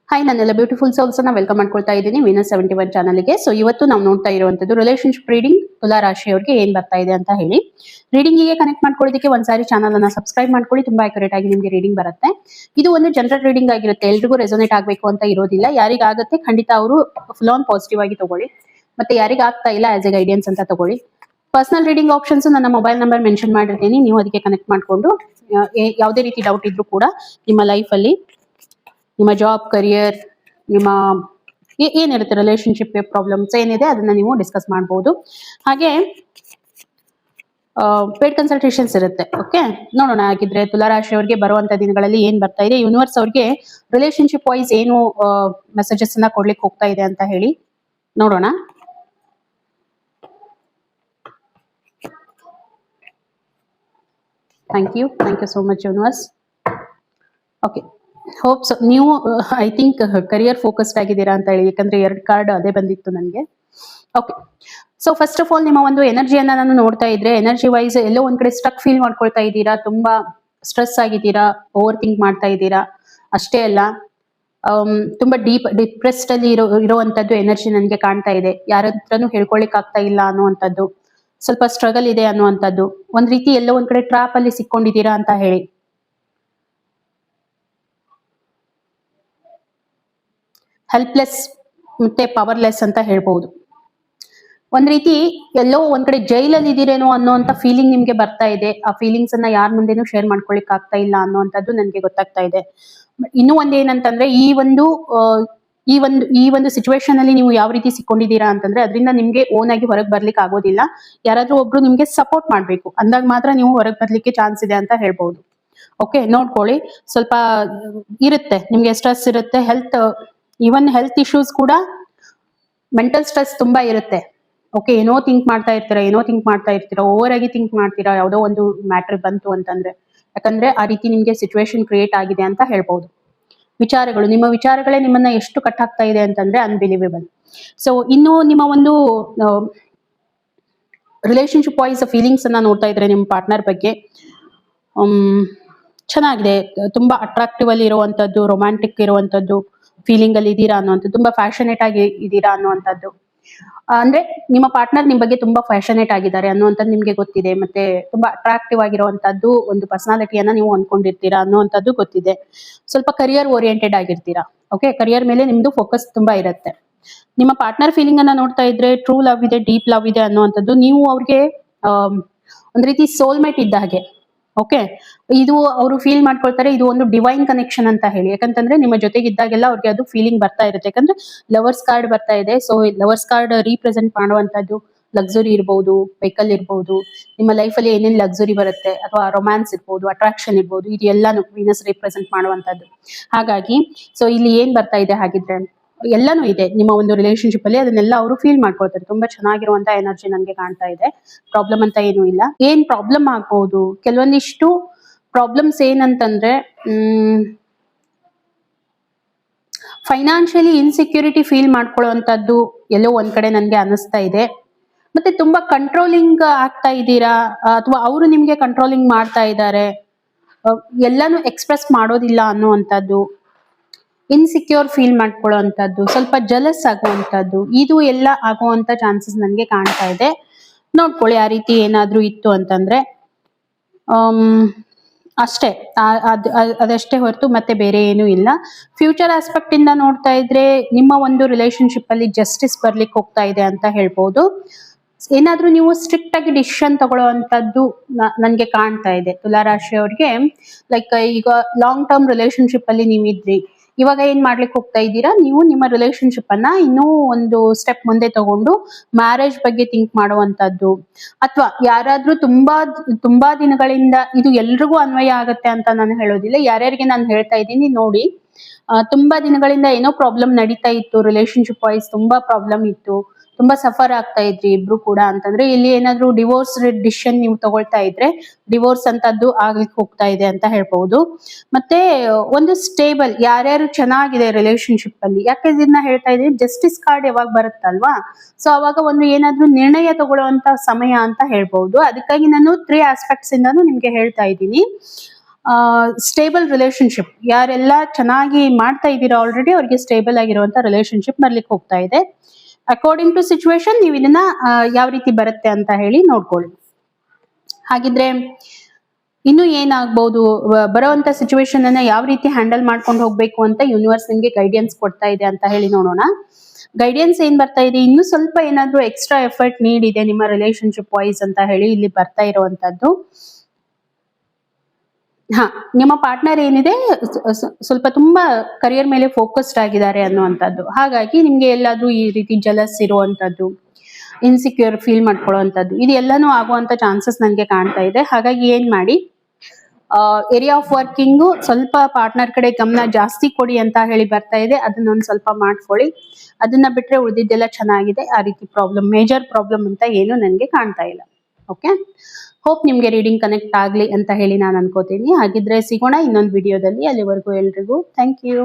Hi, ನನ್ನೆಲ್ಲ beautiful souls ಅನ್ನ welcome ಮಾಡ್ಕೊಳ್ತಾ ಇದ್ದೀನಿ ವೀನಸ್ 71 ಚಾನಲ್ಗೆ. ಸೊ ಇವತ್ತು ನಾವು ನೋಡ್ತಾ ಇರುವಂತದ್ದು ರಿಲೇಶನ್ಶಿಪ್ ರೀಡಿಂಗ್ ತುಲಾ ರಾಶಿಯವರಿಗೆ ಏನ್ ಬರ್ತಾ ಇದೆ ಅಂತ ಹೇಳಿ. ರೀಡಿಂಗ್ ಗೆ ಕನೆಕ್ಟ್ ಮಾಡ್ಕೊಳ್ಳೋದಕ್ಕೆ ಒಂದ್ಸಾರಿ ಚಾನಲ್ ಅನ್ನ ಸಬ್ಸ್ಕ್ರೈಬ್ ಮಾಡ್ಕೊಳ್ಳಿ. ತುಂಬಾ ಅಕ್ಯುರೇಟ್ ಆಗಿ ನಿಮಗೆ ರೀಡಿಂಗ್ ಬರುತ್ತೆ. ಇದು ಒಂದು ಜನರಲ್ ರೀಡಿಂಗ್ ಆಗಿರುತ್ತೆ, ಎಲ್ರಿಗೂ ರೆಸೋನೇಟ್ ಆಗಬೇಕು ಅಂತ ಇರೋದಿಲ್ಲ. ಯಾರಿಗಾಗುತ್ತೆ ಖಂಡಿತ ಅವರು ಫುಲ್ ಆನ್ ಪಾಸಿಟಿವ್ ಆಗಿ ತಗೊಳ್ಳಿ, ಮತ್ತೆ ಯಾರಿಗ ಆಗ್ತಾ ಇಲ್ಲ ಆಸ್ ಎ ಗೈಡೆನ್ಸ್ ಅಂತ ತಗೊಳ್ಳಿ. ಪರ್ಸನಲ್ ರೀಡಿಂಗ್ ಆಪ್ಷನ್ಸ್ ನನ್ನ ಮೊಬೈಲ್ ನಂಬರ್ ಮೆನ್ಷನ್ ಮಾಡಿರ್ತೀನಿ, ನೀವು ಅದಕ್ಕೆ ಕನೆಕ್ಟ್ ಮಾಡ್ಕೊಂಡು ಯಾವುದೇ ರೀತಿ ಡೌಟ್ ಇದ್ರೂ ಕೂಡ ನಿಮ್ಮ ಲೈಫ್ ಅಲ್ಲಿ ನಿಮ್ಮ ಜಾಬ್, ಕರಿಯರ್, ನಿಮ್ಮ ಏನಿರುತ್ತೆ ರಿಲೇಶನ್ಶಿಪ್ ಪ್ರಾಬ್ಲಮ್ಸ್ ಏನಿದೆ ಅದನ್ನ ನೀವು ಡಿಸ್ಕಸ್ ಮಾಡಬಹುದು. ಹಾಗೆ ಪೇಡ್ ಕನ್ಸಲ್ಟೇಷನ್ಸ್ ಇರುತ್ತೆ. ಓಕೆ, ನೋಡೋಣ ಹಾಗಿದ್ರೆ ತುಲಾರಾಶಿ ಅವರಿಗೆ ಬರುವಂತ ದಿನಗಳಲ್ಲಿ ಏನ್ ಬರ್ತಾ ಇದೆ, ಯೂನಿವರ್ಸ್ ಅವ್ರಿಗೆ ರಿಲೇಶನ್ಶಿಪ್ ವೈಸ್ ಏನು ಮೆಸೇಜಸ್ ಅನ್ನ ಕೊಡ್ಲಿಕ್ಕೆ ಹೋಗ್ತಾ ಇದೆ ಅಂತ ಹೇಳಿ ನೋಡೋಣ. Thank you so much universe. Okay, hopes ನೀವು ಐ ಥಿಂಕ್ ಕರಿಯರ್ ಫೋಕಸ್ಡ್ ಆಗಿದ್ದೀರಾ ಅಂತ ಹೇಳಿ, ಯಾಕಂದ್ರೆ 2 ಕಾರ್ಡ್ ಅದೇ ಬಂದಿತ್ತು ನನಗೆ. Okay, so first of all ನಿಮ್ಮ ಒಂದು ಎನರ್ಜಿಯನ್ನ ನಾನು ನೋಡ್ತಾ ಇದ್ರೆ, ಎನರ್ಜಿ ವೈಸ್ ಎಲ್ಲೋ ಒಂದ್ ಕಡೆ ಸ್ಟ್ರಕ್ ಫೀಲ್ ಮಾಡ್ಕೊಳ್ತಾ ಇದ್ದೀರಾ, ತುಂಬಾ ಸ್ಟ್ರೆಸ್ ಆಗಿದ್ದೀರಾ, ಓವರ್ ಥಿಂಕ್ ಮಾಡ್ತಾ ಇದ್ದೀರಾ. ಅಷ್ಟೇ ಅಲ್ಲ, ತುಂಬಾ ಡಿಪ್ರೆಸ್ಡ್ ಅಲ್ಲಿ ಇರುವಂತದ್ದು ಎನರ್ಜಿ ನನಗೆ ಕಾಣ್ತಾ ಇದೆ. ಯಾರ ಹತ್ರನೂ ಹೇಳ್ಕೊಳಿಕ್ ಆಗ್ತಾ ಇಲ್ಲ ಅನ್ನುವಂಥದ್ದು, ಸ್ವಲ್ಪ ಸ್ಟ್ರಗಲ್ ಇದೆ ಅನ್ನುವಂಥದ್ದು, ಒಂದ್ ರೀತಿ ಎಲ್ಲೋ ಒಂದ್ ಕಡೆ ಟ್ರಾಪ್ ಅಲ್ಲಿ ಸಿಕ್ಕೊಂಡಿದ್ದೀರಾ ಅಂತ ಹೇಳಿ. ಹೆಲ್ಪ್ಲೆಸ್ ಮತ್ತೆ ಪವರ್ಲೆಸ್ ಅಂತ ಹೇಳ್ಬಹುದು. ಒಂದ್ ರೀತಿ ಎಲ್ಲೋ ಒಂದ್ ಕಡೆ ಜೈಲಲ್ಲಿ ಇದೀರೇನೋ ಅನ್ನೋಂತ ಫೀಲಿಂಗ್ ನಿಮ್ಗೆ ಬರ್ತಾ ಇದೆ. ಆ ಫೀಲಿಂಗ್ಸ್ ಅನ್ನ ಯಾರ ಮುಂದೆನೂ ಶೇರ್ ಮಾಡ್ಕೊಳಿಕ್ ಆಗ್ತಾ ಇಲ್ಲ ಅನ್ನೋಂಥದ್ದು ನನ್ಗೆ ಗೊತ್ತಾಗ್ತಾ ಇದೆ. ಇನ್ನೂ ಒಂದ್ ಏನಂತಂದ್ರೆ, ಈ ಒಂದು ಸಿಚುವೇಶನ್ ಅಲ್ಲಿ ನೀವು ಯಾವ ರೀತಿ ಸಿಕ್ಕೊಂಡಿದ್ದೀರಾ ಅಂತಂದ್ರೆ, ಅದರಿಂದ ನಿಮ್ಗೆ ಓನ್ ಆಗಿ ಹೊರಗೆ ಬರ್ಲಿಕ್ಕೆ ಆಗೋದಿಲ್ಲ. ಯಾರಾದ್ರೂ ಒಬ್ರು ನಿಮ್ಗೆ ಸಪೋರ್ಟ್ ಮಾಡ್ಬೇಕು, ಅಂದಾಗ ಮಾತ್ರ ನೀವು ಹೊರಗೆ ಬರ್ಲಿಕ್ಕೆ ಚಾನ್ಸ್ ಇದೆ ಅಂತ ಹೇಳ್ಬಹುದು. ಓಕೆ, ನೋಡ್ಕೊಳ್ಳಿ, ಸ್ವಲ್ಪ ಇರುತ್ತೆ ನಿಮ್ಗೆ ಸ್ಟ್ರೆಸ್ ಇರುತ್ತೆ, ಈವನ್ ಹೆಲ್ತ್ ಇಶ್ಯೂಸ್ ಕೂಡ, ಮೆಂಟಲ್ ಸ್ಟ್ರೆಸ್ ತುಂಬಾ ಇರುತ್ತೆ. ಓಕೆ, ಏನೋ ಥಿಂಕ್ ಮಾಡ್ತಾ ಇರ್ತೀರಾ, ಓವರ್ ಆಗಿ ಥಿಂಕ್ ಮಾಡ್ತೀರಾ ಯಾವುದೋ ಒಂದು ಮ್ಯಾಟರ್ ಬಂತು ಅಂತಂದ್ರೆ, ಯಾಕಂದ್ರೆ ಆ ರೀತಿ ನಿಮ್ಗೆ ಸಿಚುವೇಶನ್ ಕ್ರಿಯೇಟ್ ಆಗಿದೆ ಅಂತ ಹೇಳ್ಬಹುದು. ನಿಮ್ಮ ವಿಚಾರಗಳೇ ನಿಮ್ಮನ್ನ ಎಷ್ಟು ಕಟ್ ಆಗ್ತಾ ಇದೆ ಅಂತಂದ್ರೆ ಅನ್ಬಿಲೀವೇಬಲ್. ಸೊ ಇನ್ನು ನಿಮ್ಮ ಒಂದು ರಿಲೇಶನ್ಶಿಪ್ ವೈಸ್ ಫೀಲಿಂಗ್ಸ್ ಅನ್ನ ನೋಡ್ತಾ ಇದ್ರೆ, ನಿಮ್ಮ ಪಾರ್ಟ್ನರ್ ಬಗ್ಗೆ ಚೆನ್ನಾಗಿದೆ, ತುಂಬಾ ಅಟ್ರಾಕ್ಟಿವ್ ಅಲ್ಲಿ ಇರುವಂತದ್ದು, ರೊಮ್ಯಾಂಟಿಕ್ ಇರುವಂತದ್ದು ಫೀಲಿಂಗ್ ಅಲ್ಲಿ ಇದೀರಾ ಅನ್ನುವಂಥದ್ದು, ತುಂಬಾ ಫ್ಯಾಷನೇಟ್ ಆಗಿ ಇದೀರಾ ಅನ್ನುವಂಥದ್ದು. ಅಂದ್ರೆ ನಿಮ್ಮ ಪಾರ್ಟ್ನರ್ ನಿಮ್ ಬಗ್ಗೆ ತುಂಬಾ ಫ್ಯಾಷನೇಟ್ ಆಗಿದ್ದಾರೆ ಅನ್ನುವಂಥದ್ದು ನಿಮ್ಗೆ ಗೊತ್ತಿದೆ, ಮತ್ತೆ ತುಂಬಾ ಅಟ್ರಾಕ್ಟಿವ್ ಆಗಿರುವಂತದ್ದು ಒಂದು ಪರ್ಸನಾಲಿಟಿಯನ್ನ ನೀವು ಅನ್ಕೊಂಡಿರ್ತೀರಾ ಅನ್ನುವಂಥದ್ದು ಗೊತ್ತಿದೆ. ಸ್ವಲ್ಪ ಕರಿಯರ್ ಓರಿಯೆಂಟೆಡ್ ಆಗಿರ್ತೀರಾ. ಓಕೆ, ಕರಿಯರ್ ಮೇಲೆ ನಿಮ್ದು ಫೋಕಸ್ ತುಂಬಾ ಇರುತ್ತೆ. ನಿಮ್ಮ ಪಾರ್ಟ್ನರ್ ಫೀಲಿಂಗ್ ಅನ್ನ ನೋಡ್ತಾ ಇದ್ರೆ, ಟ್ರೂ ಲವ್ ಇದೆ, ಡೀಪ್ ಲವ್ ಇದೆ ಅನ್ನುವಂಥದ್ದು. ನೀವು ಅವ್ರಿಗೆ ಒಂದ್ ರೀತಿ ಸೋಲ್ಮೇಟ್ ಇದ್ದ ಹಾಗೆ. ಓಕೆ, ಇದು ಅವರು ಫೀಲ್ ಮಾಡ್ಕೊಳ್ತಾರೆ, ಇದು ಒಂದು ಡಿವೈನ್ ಕನೆಕ್ಷನ್ ಅಂತ ಹೇಳಿ. ಯಾಕಂತಂದ್ರೆ ನಿಮ್ಮ ಜೊತೆಗಿದ್ದಾಗೆಲ್ಲ ಅವ್ರಿಗೆ ಅದು ಫೀಲಿಂಗ್ ಬರ್ತಾ ಇರುತ್ತೆ. ಯಾಕಂದ್ರೆ ಲವರ್ಸ್ ಕಾರ್ಡ್ ಬರ್ತಾ ಇದೆ. ಸೊ ಲವರ್ಸ್ ಕಾರ್ಡ್ ರೀಪ್ರೆಸೆಂಟ್ ಮಾಡುವಂತದ್ದು ಲಕ್ಸುರಿ ಇರ್ಬೋದು, ವೆಹಿಕಲ್ ಇರ್ಬೋದು, ನಿಮ್ಮ ಲೈಫ್ ಅಲ್ಲಿ ಏನೇನ್ ಲಕ್ಸುರಿ ಬರುತ್ತೆ, ಅಥವಾ ರೊಮ್ಯಾನ್ಸ್ ಇರ್ಬೋದು, ಅಟ್ರಾಕ್ಷನ್ ಇರ್ಬೋದು, ಇದು ಎಲ್ಲಾನು ವೀನಸ್ ರೀಪ್ರೆಸೆಂಟ್ ಮಾಡುವಂತದ್ದು. ಹಾಗಾಗಿ ಸೊ ಇಲ್ಲಿ ಏನ್ ಬರ್ತಾ ಇದೆ ಹಾಗಿದ್ರೆ, ಎಲ್ಲಾನು ಇದೆ ನಿಮ್ಮ ಒಂದು ರಿಲೇಶನ್ಶಿಪ್ ಅಲ್ಲಿ, ಅದನ್ನೆಲ್ಲ ಅವರು ಫೀಲ್ ಮಾಡ್ಕೊಳ್ತಾರೆ. ತುಂಬಾ ಚೆನ್ನಾಗಿರುವಂತ ಎನರ್ಜಿ ನನ್ಗೆ ಕಾಣ್ತಾ ಇದೆ. ಪ್ರಾಬ್ಲಮ್ ಅಂತ ಏನೂ ಇಲ್ಲ. ಏನ್ ಪ್ರಾಬ್ಲಮ್ ಆಗ್ಬಹುದು, ಕೆಲವೊಂದಿಷ್ಟು ಪ್ರಾಬ್ಲಮ್ಸ್ ಏನಂತಂದ್ರೆ, ಫೈನಾನ್ಷಿಯಲಿ ಇನ್ಸೆಕ್ಯೂರಿಟಿ ಫೀಲ್ ಮಾಡ್ಕೊಳ್ಳುವಂತದ್ದು ಎಲ್ಲೋ ಒಂದ್ ಕಡೆ ನನ್ಗೆ ಅನಿಸ್ತಾ ಇದೆ. ಮತ್ತೆ ತುಂಬಾ ಕಂಟ್ರೋಲಿಂಗ್ ಆಗ್ತಾ ಇದ್ದೀರಾ, ಅಥವಾ ಅವರು ನಿಮ್ಗೆ ಕಂಟ್ರೋಲಿಂಗ್ ಮಾಡ್ತಾ ಇದ್ದಾರೆ, ಎಲ್ಲಾನು ಎಕ್ಸ್ಪ್ರೆಸ್ ಮಾಡೋದಿಲ್ಲ ಅನ್ನುವಂಥದ್ದು, ಇನ್ಸೆಕ್ಯೂರ್ ಫೀಲ್ ಮಾಡ್ಕೊಳ್ಳುವಂಥದ್ದು, ಸ್ವಲ್ಪ ಜಲಸ್ ಆಗುವಂಥದ್ದು, ಇದು ಎಲ್ಲ ಆಗುವಂತ ಚಾನ್ಸಸ್ ನನ್ಗೆ ಕಾಣ್ತಾ ಇದೆ. ನೋಡ್ಕೊಳ್ಳಿ, ಆ ರೀತಿ ಏನಾದ್ರೂ ಇತ್ತು ಅಂತಂದ್ರೆ ಅಷ್ಟೇ, ಅದಷ್ಟೇ ಹೊರತು ಮತ್ತೆ ಬೇರೆ ಏನೂ ಇಲ್ಲ. ಫ್ಯೂಚರ್ ಆಸ್ಪೆಕ್ಟ್ ಇಂದ ನೋಡ್ತಾ ಇದ್ರೆ, ನಿಮ್ಮ ಒಂದು ರಿಲೇಶನ್ಶಿಪ್ ಅಲ್ಲಿ ಜಸ್ಟಿಸ್ ಬರ್ಲಿಕ್ಕೆ ಹೋಗ್ತಾ ಇದೆ ಅಂತ ಹೇಳ್ಬೋದು. ಏನಾದ್ರೂ ನೀವು ಸ್ಟ್ರಿಕ್ಟ್ ಆಗಿ ಡಿಸಿಷನ್ ತಗೊಳ್ಳುವಂತದ್ದು ನನ್ಗೆ ಕಾಣ್ತಾ ಇದೆ ತುಲಾರಾಶಿ ಅವ್ರಿಗೆ. ಲೈಕ್ ಈಗ ಲಾಂಗ್ ಟರ್ಮ್ ರಿಲೇಶನ್ಶಿಪ್ ಅಲ್ಲಿ ನೀವಿದ್ರಿ, ಇವಾಗ ಏನ್ ಮಾಡ್ಲಿಕ್ಕೆ ಹೋಗ್ತಾ ಇದ್ದೀರಾ, ನೀವು ನಿಮ್ಮ ರಿಲೇಶನ್ಶಿಪ್ ಅನ್ನ ಇನ್ನೂ ಒಂದು ಸ್ಟೆಪ್ ಮುಂದೆ ತಗೊಂಡು ಮ್ಯಾರೇಜ್ ಬಗ್ಗೆ ಥಿಂಕ್ ಮಾಡುವಂತದ್ದು, ಅಥವಾ ಯಾರಾದ್ರೂ ತುಂಬಾ ದಿನಗಳಿಂದ, ಇದು ಎಲ್ರಿಗೂ ಅನ್ವಯ ಆಗತ್ತೆ ಅಂತ ನಾನು ಹೇಳೋದಿಲ್ಲ, ಯಾರ್ಯಾರಿಗೆ ನಾನು ಹೇಳ್ತಾ ಇದ್ದೀನಿ ನೋಡಿ, ತುಂಬಾ ದಿನಗಳಿಂದ ಏನೋ ಪ್ರಾಬ್ಲಮ್ ನಡೀತಾ ಇತ್ತು, ರಿಲೇಶನ್ಶಿಪ್ ವೈಸ್ ತುಂಬಾ ಪ್ರಾಬ್ಲಮ್ ಇತ್ತು, ತುಂಬಾ ಸಫರ್ ಆಗ್ತಾ ಇದ್ರಿ ಇಬ್ರು ಕೂಡ ಅಂತಂದ್ರೆ, ಇಲ್ಲಿ ಏನಾದ್ರೂ ಡಿವೋರ್ಸ್ ಡಿಸಿಷನ್ ನೀವು ತಗೊಳ್ತಾ ಇದ್ರೆ, ಡಿವೋರ್ಸ್ ಅಂತದ್ದು ಆಗ್ಲಿಕ್ಕೆ ಹೋಗ್ತಾ ಇದೆ ಅಂತ ಹೇಳ್ಬಹುದು. ಮತ್ತೆ ಒಂದು ಸ್ಟೇಬಲ್, ಯಾರ್ಯಾರು ಚೆನ್ನಾಗಿದೆ ರಿಲೇಶನ್ಶಿಪ್ ಅಲ್ಲಿ, ಯಾಕೆ ಇದನ್ನ ಹೇಳ್ತಾ ಇದ್ದೀನಿ, ಜಸ್ಟಿಸ್ ಕಾರ್ಡ್ ಯಾವಾಗ ಬರುತ್ತಲ್ವಾ, ಸೊ ಅವಾಗ ಒಂದು ಏನಾದ್ರೂ ನಿರ್ಣಯ ತಗೊಳ್ಳುವಂತ ಸಮಯ ಅಂತ ಹೇಳ್ಬಹುದು. ಅದಕ್ಕಾಗಿ ನಾನು 3 ಆಸ್ಪೆಕ್ಟ್ಸ್ ಇಂದಾನು ನಿಮ್ಗೆ ಹೇಳ್ತಾ ಇದ್ದೀನಿ. ಸ್ಟೇಬಲ್ ರಿಲೇಶನ್ಶಿಪ್, ಯಾರೆಲ್ಲ ಚೆನ್ನಾಗಿ ಮಾಡ್ತಾ ಇದ್ದೀರಾ ಆಲ್ರೆಡಿ ಅವ್ರಿಗೆ ಸ್ಟೇಬಲ್ ಆಗಿರುವಂತ ರಿಲೇಶನ್ಶಿಪ್ ಬರ್ಲಿಕ್ಕೆ ಹೋಗ್ತಾ ಇದೆ. ಅಕಾರ್ಡಿಂಗ್ ಟು ಸಿಚುವೇಶನ್ ನೀವು ಇದನ್ನ ಯಾವ ರೀತಿ ಬರುತ್ತೆ ಅಂತ ಹೇಳಿ ನೋಡ್ಕೊಳ್ಳಿ. ಹಾಗಿದ್ರೆ ಇನ್ನು ಏನಾಗ್ಬಹುದು, ಬರೋವಂತ ಸಿಚುವೇಶನ್ ಅನ್ನ ಯಾವ ರೀತಿ ಹ್ಯಾಂಡಲ್ ಮಾಡ್ಕೊಂಡು ಹೋಗ್ಬೇಕು ಅಂತ ಯೂನಿವರ್ಸ್ ನಿಮ್ಗೆ ಗೈಡೆನ್ಸ್ ಕೊಡ್ತಾ ಇದೆ ಅಂತ ಹೇಳಿ ನೋಡೋಣ. ಗೈಡೆನ್ಸ್ ಏನ್ ಬರ್ತಾ ಇದೆ, ಇನ್ನು ಸ್ವಲ್ಪ ಏನಾದ್ರೂ ಎಕ್ಸ್ಟ್ರಾ ಎಫರ್ಟ್ ನೀಡ್ ಇದೆ ನಿಮ್ಮ ರಿಲೇಶನ್ಶಿಪ್ ವೈಸ್ ಅಂತ ಹೇಳಿ ಇಲ್ಲಿ ಬರ್ತಾ ಇರುವಂತದ್ದು. ನಿಮ್ಮ ಪಾರ್ಟ್ನರ್ ಏನಿದೆ ಸ್ವಲ್ಪ ತುಂಬಾ ಕರಿಯರ್ ಮೇಲೆ ಫೋಕಸ್ಡ್ ಆಗಿದ್ದಾರೆ ಅನ್ನುವಂಥದ್ದು. ಹಾಗಾಗಿ ನಿಮ್ಗೆ ಎಲ್ಲಾದ್ರೂ ಈ ರೀತಿ ಜಲಸ್ ಇರುವಂತದ್ದು, ಇನ್ಸಿಕ್ಯೂರ್ ಫೀಲ್ ಮಾಡ್ಕೊಳ್ಳುವಂಥದ್ದು, ಇದು ಎಲ್ಲಾನು ಆಗುವಂತ ಚಾನ್ಸಸ್ ನನಗೆ ಕಾಣ್ತಾ ಇದೆ. ಹಾಗಾಗಿ ಏನ್ ಮಾಡಿ, ಏರಿಯಾ ಆಫ್ ವರ್ಕಿಂಗು ಸ್ವಲ್ಪ ಪಾರ್ಟ್ನರ್ ಕಡೆ ಗಮನ ಜಾಸ್ತಿ ಕೊಡಿ ಅಂತ ಹೇಳಿ ಬರ್ತಾ ಇದೆ. ಅದನ್ನೊಂದು ಸ್ವಲ್ಪ ಮಾಡ್ಕೊಳ್ಳಿ. ಅದನ್ನ ಬಿಟ್ರೆ ಉಳಿದಿದ್ದೆಲ್ಲ ಚೆನ್ನಾಗಿದೆ. ಆ ರೀತಿ ಮೇಜರ್ ಪ್ರಾಬ್ಲಮ್ ಅಂತ ಏನು ನನಗೆ ಕಾಣ್ತಾ ಇಲ್ಲ. ಓಕೆ, ಹೋಪ್ ನಿಮ್ಗೆ ರೀಡಿಂಗ್ ಕನೆಕ್ಟ್ ಆಗ್ಲಿ ಅಂತ ಹೇಳಿ ನಾನು ಅನ್ಕೋತೀನಿ. ಹಾಗಿದ್ರೆ ಸಿಗೋಣ ಇನ್ನೊಂದು ವಿಡಿಯೋದಲ್ಲಿ. ಅಲ್ಲಿವರೆಗೂ ಎಲ್ರಿಗೂ ಥ್ಯಾಂಕ್ ಯು.